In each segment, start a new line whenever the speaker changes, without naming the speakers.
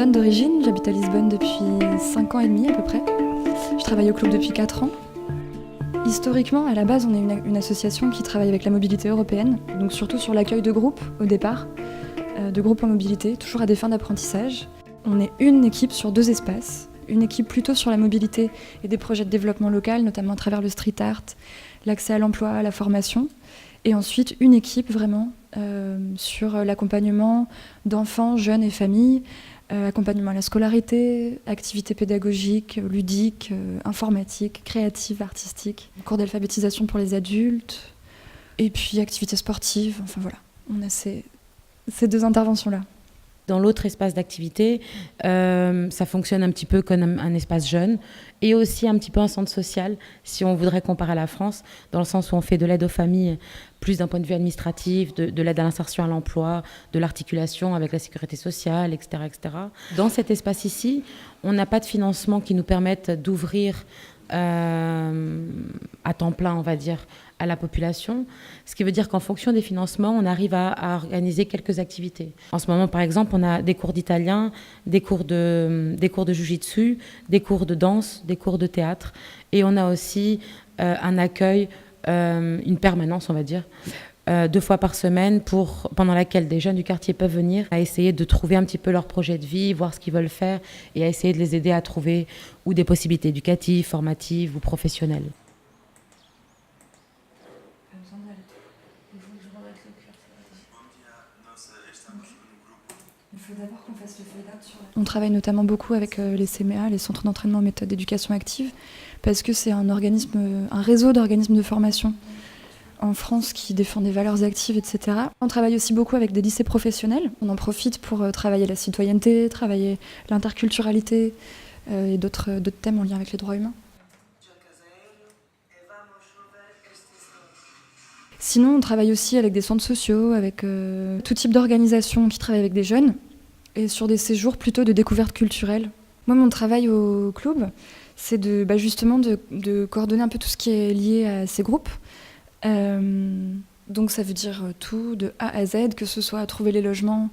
bretonne d'origine, j'habite à Lisbonne depuis 5 ans et demi à peu près. Je travaille au club depuis 4 ans. Historiquement, à la base, on est une association qui travaille avec la mobilité européenne, donc surtout sur l'accueil de groupes au départ, de groupes en mobilité, toujours à des fins d'apprentissage. On est une équipe sur 2 espaces, une équipe plutôt sur la mobilité et des projets de développement local, notamment à travers le street art, l'accès à l'emploi, la formation, et ensuite une équipe vraiment sur l'accompagnement d'enfants, jeunes et familles, accompagnement à la scolarité, activités pédagogiques, ludiques, informatiques, créatives, artistiques, cours d'alphabétisation pour les adultes, et puis activités sportives, enfin voilà, on a ces 2 interventions-là.
Dans l'autre espace d'activité, ça fonctionne un petit peu comme un espace jeune et aussi un petit peu un centre social, si on voudrait comparer à la France, dans le sens où on fait de l'aide aux familles, plus d'un point de vue administratif, de l'aide à l'insertion à l'emploi, de l'articulation avec la sécurité sociale, etc., etc. Dans cet espace ici, on n'a pas de financement qui nous permette d'ouvrir à temps plein, on va dire, à la population, ce qui veut dire qu'en fonction des financements, on arrive à organiser quelques activités. En ce moment, par exemple, on a des cours d'italien, des cours de jiu-jitsu, des cours de danse, des cours de théâtre, et on a aussi un accueil, une permanence, on va dire, 2 fois par semaine pendant laquelle des jeunes du quartier peuvent venir à essayer de trouver un petit peu leur projet de vie, voir ce qu'ils veulent faire et à essayer de les aider à trouver ou des possibilités éducatives, formatives ou professionnelles.
On travaille notamment beaucoup avec les CMA, les centres d'entraînement en méthode d'éducation active, parce que c'est un réseau d'organismes de formation en France qui défend des valeurs actives, etc. On travaille aussi beaucoup avec des lycées professionnels. On en profite pour travailler la citoyenneté, travailler l'interculturalité et d'autres thèmes en lien avec les droits humains. Sinon, on travaille aussi avec des centres sociaux, avec tout type d'organisations qui travaillent avec des jeunes et sur des séjours plutôt de découverte culturelle. Moi, mon travail au club, c'est justement de coordonner un peu tout ce qui est lié à ces groupes. Donc ça veut dire tout de A à Z, que ce soit à trouver les logements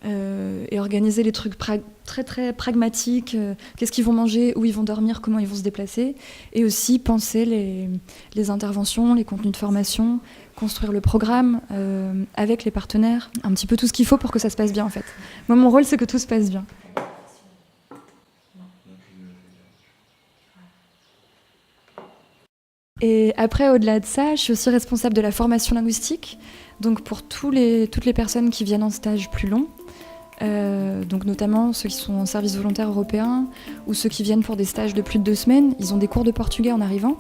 et organiser les trucs très très pragmatiques, qu'est-ce qu'ils vont manger, où ils vont dormir, comment ils vont se déplacer, et aussi penser les interventions, les contenus de formation, construire le programme avec les partenaires, un petit peu tout ce qu'il faut pour que ça se passe bien en fait. Moi mon rôle c'est que tout se passe bien. Et après, au-delà de ça, je suis aussi responsable de la formation linguistique, donc pour toutes les personnes qui viennent en stage plus long, donc notamment ceux qui sont en service volontaire européen ou ceux qui viennent pour des stages de plus de 2 semaines, ils ont des cours de portugais en arrivant.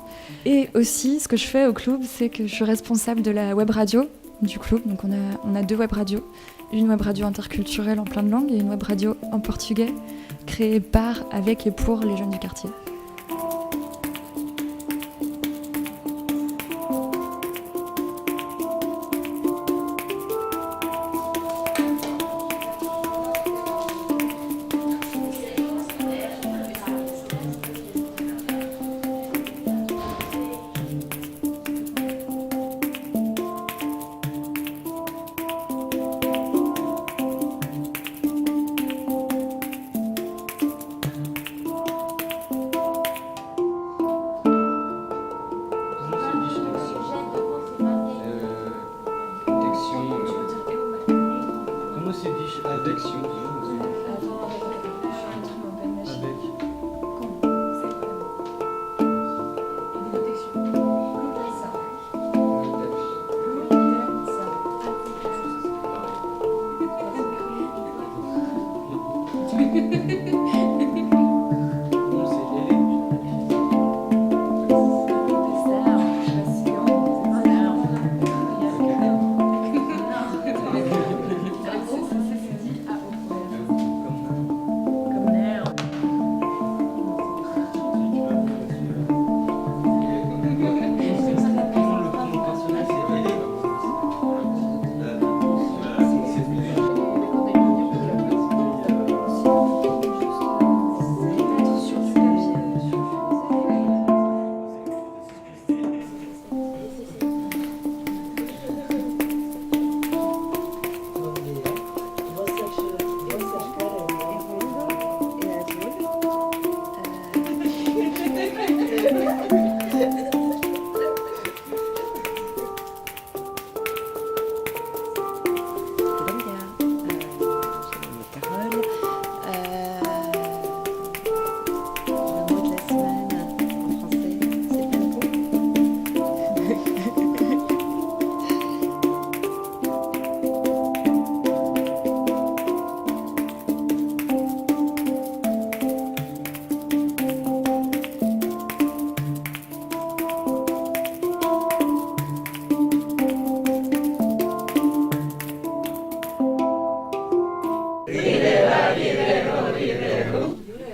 Et aussi, ce que je fais au club, c'est que je suis responsable de la web radio du club, donc on a 2 web radios, une web radio interculturelle en plein de langues et une web radio en portugais créée par, avec et pour les jeunes du quartier.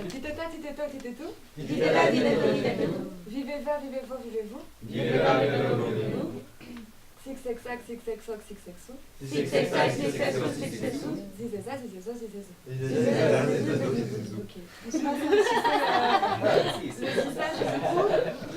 Titeta, titeto, titetou. Viveva, vivez-vous, vivez-vous. Six-sex-sac, six-sex-soc, six-sex-sou.
Six-sex-sac, six-sex-soc, six-sex-sou.
Zizeza, zizézo, zizézo. Ok. On se passe un petit peu le visage du coup.